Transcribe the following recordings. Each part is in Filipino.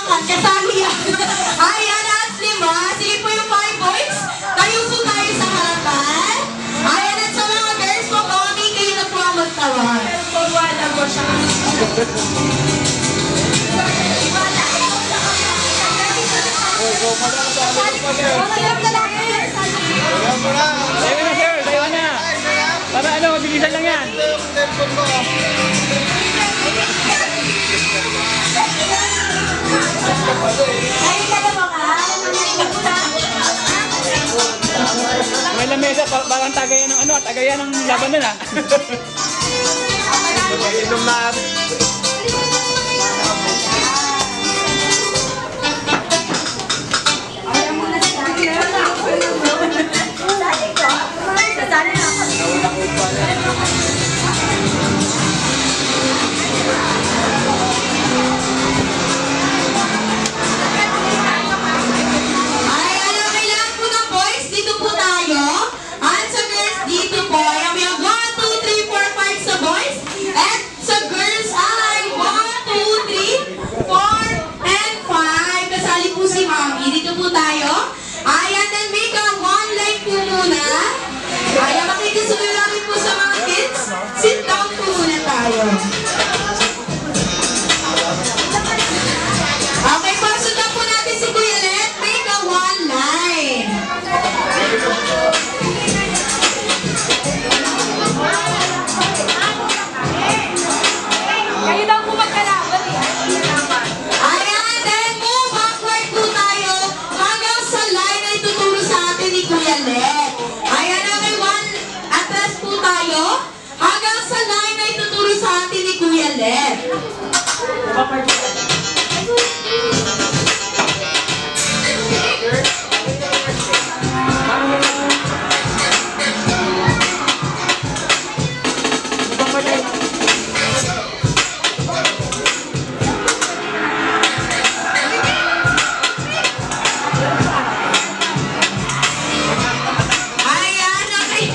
naman, kasali yan. Ayan, at 5. Sige po yung 5 boys. Tayo po tayo sa harapan. Ayan, at sa mga girls po, kami kayo na po ang magtawag. Wala mo siya. Tayo na sir, tayo na. Para ano, mabilisan lang yan. May lamesa, parang tagayan ng ano, tagayan ng laban nun ah. Inom na. Okay, pasundan po natin si Kuya Let. Make a one line. Kayo daw po magkalaban eh. Ayan, then move backward po tayo hanggang sa line na ituturo sa atin ni Kuya Let. Ayan, okay, one. Atras po tayo hanggang sa line na ituturo sa atin ni Kuya Let. Ayan, okay.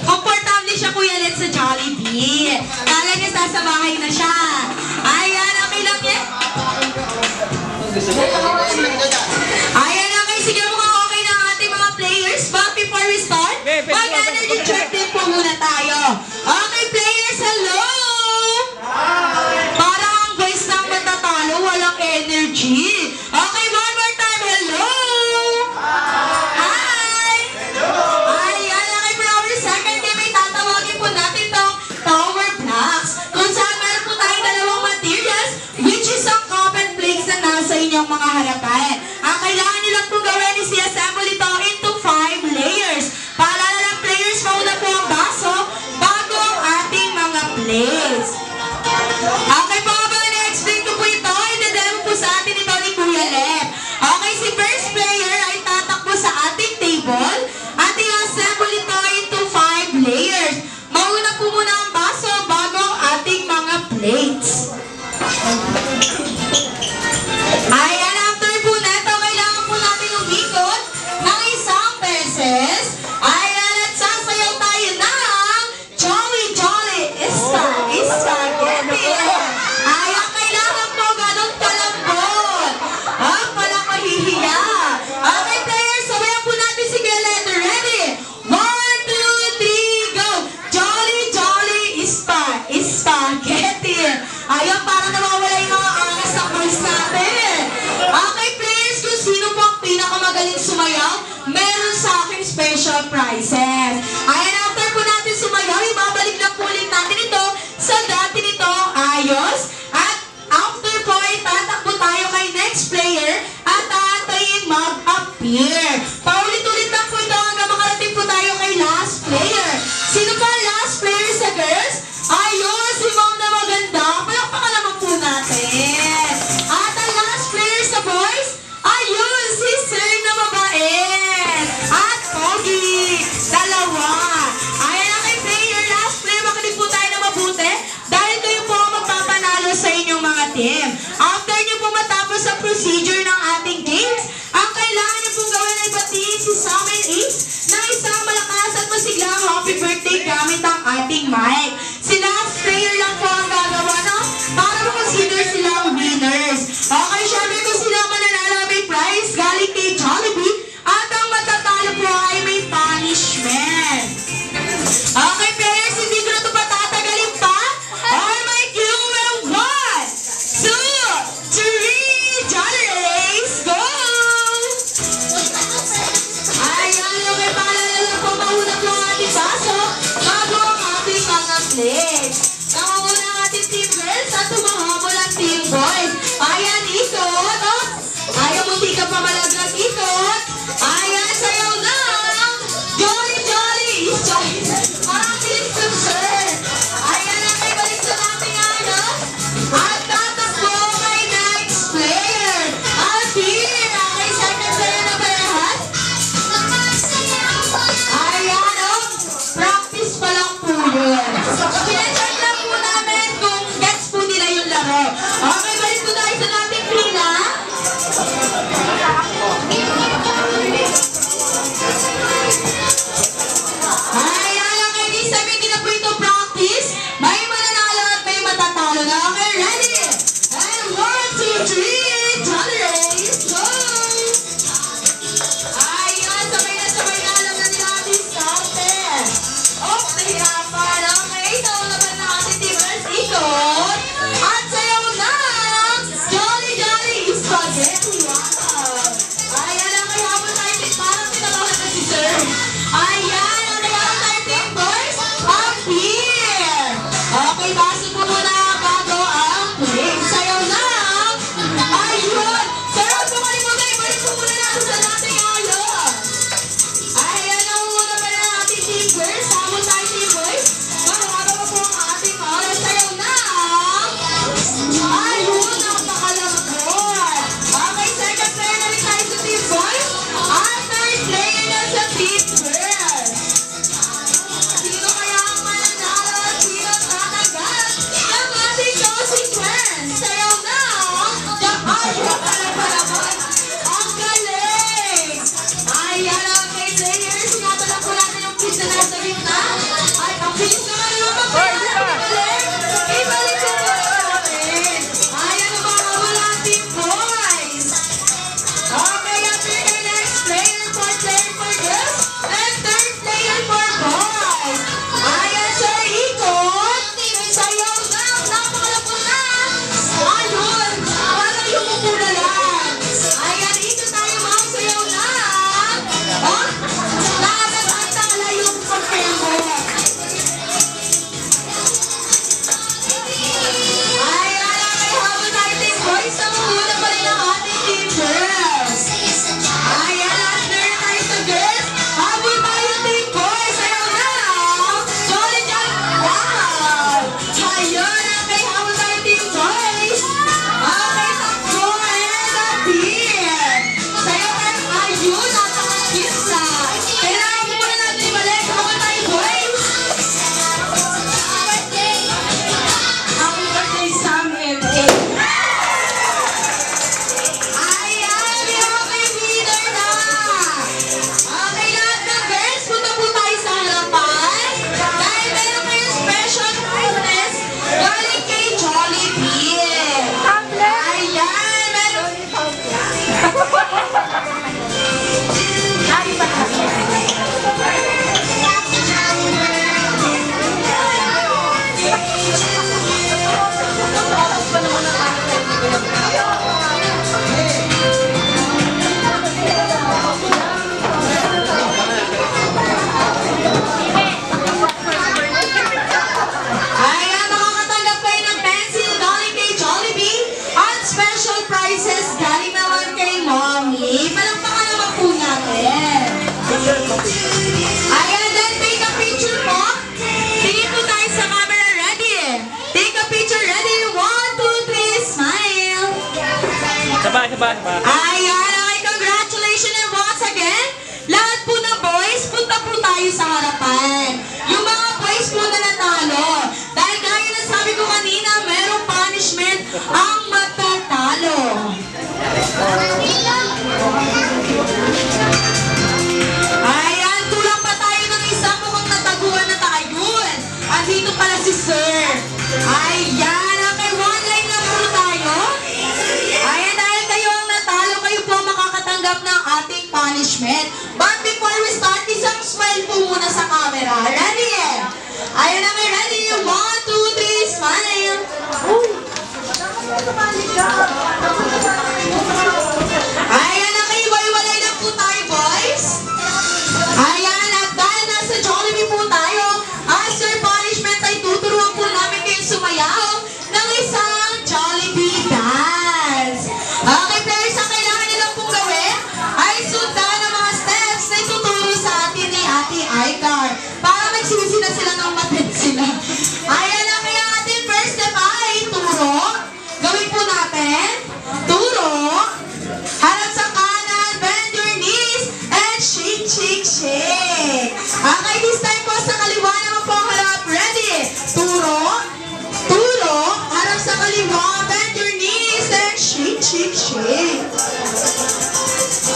Komportable siya Kuya Let sa Jollibee. Kala niya sasabahay na siya. Ayan, okay lang yan. Ayan, okay. Sige mukhang okay na ang ating mga players. But before we start, mag-energy check din po muna tayo. Okay, players, hello! Parang ang voice ng matatalo, walang energy. Okay, one more time, hello! Hi! Ayan, okay, for our second game, ay tatawagin po natin itong Tower Blocks. Kung saan meron po tayong dalawang materials, which is ang cup and plates na nasa inyong mga harapan. Ang kailangan nyo lang po gawin is i-assemble ito into 5 layers. Paalala lang players, mauna po ang baso bago ang ating mga plates. Okay po, habang na-explain ko po ito, i-demo po sa atin ito ni Kuya Let. Okay, si first player ay tatakbo sa ating table at i-assemble ito into 5 layers. Mauna po muna ang baso bago ang ating mga plates. Ayan, after po neto, kailangan po natin umikot ng 1 beses. Ayan, at sasayaw tayo ng Jolly Jolly Spaghetti. Ayan, kailangan po ganun kalambot. Walang mahihiya. Okay, players, sabayan po natin si Kuya Let. Ready? 1, 2, 3, go! Jolly Jolly Spaghetti. Ayan, para nawawala yung mga angas ng voice natin. Okay, players, kung sino po ang pinakamagaling sumayaw, meron sa aking special prizes. Ayan, after po natin sumayaw, ibabalik lang po ulit natin ito sa dati nito ayos. At after po, tatakbo tayo kay next player at aantayin mag-appear. Paulit-ulit lang po ito hanggang makarating po tayo kay last player. Sino pa last player sa girls? Ayun, si Mom na maganda. Palakpakan naman po natin. At ang last player sa boys, ayun, si Sir na mabait. At Pogi, dalawa. Ayan ang kay player, last player, makinig po tayo na mabuti dahil kayo po ang magpapanalo sa inyong mga team. After nyo po matapos ang procedure ng ating games, ang kailangan nyo pong gawin Ay, ba? Ayan, makakatanggap kayo ng pencil galing kay Jollibee at special prizes galing naman kay Mommy. Palakpakan naman po natin. Ayan, then take a picture po. Tingin po tayo sa camera. Ready? Take a picture. Ready? 1, 2, 3, smile. Sabay. Ayan, okay, congratulations and once again, lahat po ng boys, punta po tayo sa harapan. Yung mga boys po na natalo, dahil gaya na sabi ko kanina, merong punishment ang matatalo. Ayan, tulang pa tayo ng isa, mukhang nataguan na tayo. Andito pala si Sir. Ayan, okay, one line na po tayo. Ayan, dahil kayo ang natalo, kayo po makakatanggap ng ating punishment. But before we start, isang smile po muna sa camera. Ready? Ayan na, may ready. 1, 2, 3, smile. Ayan na, kayo walay lang po tayo, boys. Ayan, at dahil nasa Jollibee po tayo, as your punishment ay tuturuan po namin kayo sumayaw ng isang Jollibee dance. Okay, players, ang kailangan nilang pong gawin ay sundan ang mga steps na ituturo sa atin ni Ate Icar para magsisi na sila ng matin sila. Ayan na, kaya ating first step ay turo. Gawin po natin. Turo. Harap sa kanan, bend your knees, and shake, shake, shake. Okay, this time po sa kaliwa naman po harap. Ready? Turo. Turo. Harap sa kaliwa, bend your knees, and shake, shake, shake.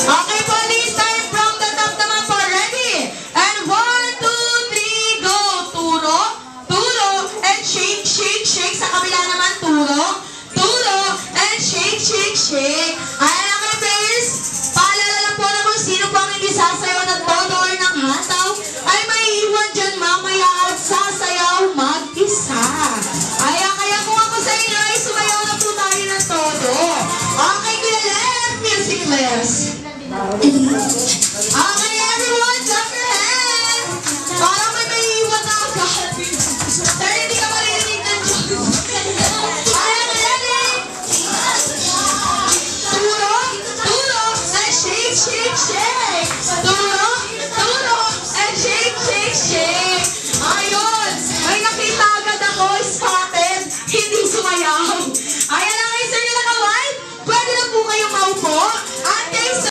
Okay po, this time from the top naman po. Ready? And 1, 2, 3, go. Turo. Turo, and shake, shake, shake. Sa kabila naman, turo. Turo, and shake, shake, shake. Ayan, okay, players. Paalala lang po na kung sino po ang hindi sasayaw ng todo or ng hataw ay may iwan dyan mamaya at sasayaw mag-isa. Ayan, kaya kung ako sa inyo ay sumayaw na po tayo ng todo. Okay, Kuya Len, music class. Okay, everyone, clap your hands. Parang may iwan na agad. Pero hindi ka maririnig ng Diyos. Ayan, ready? Turo, turo, and shake, shake, shake. Turo, turo, and shake, shake, shake. Ayun, may nakita agad ako, spotted, hindi sumayaw. Ayan na kayo, sir, na naka-white. Pwede na po kayong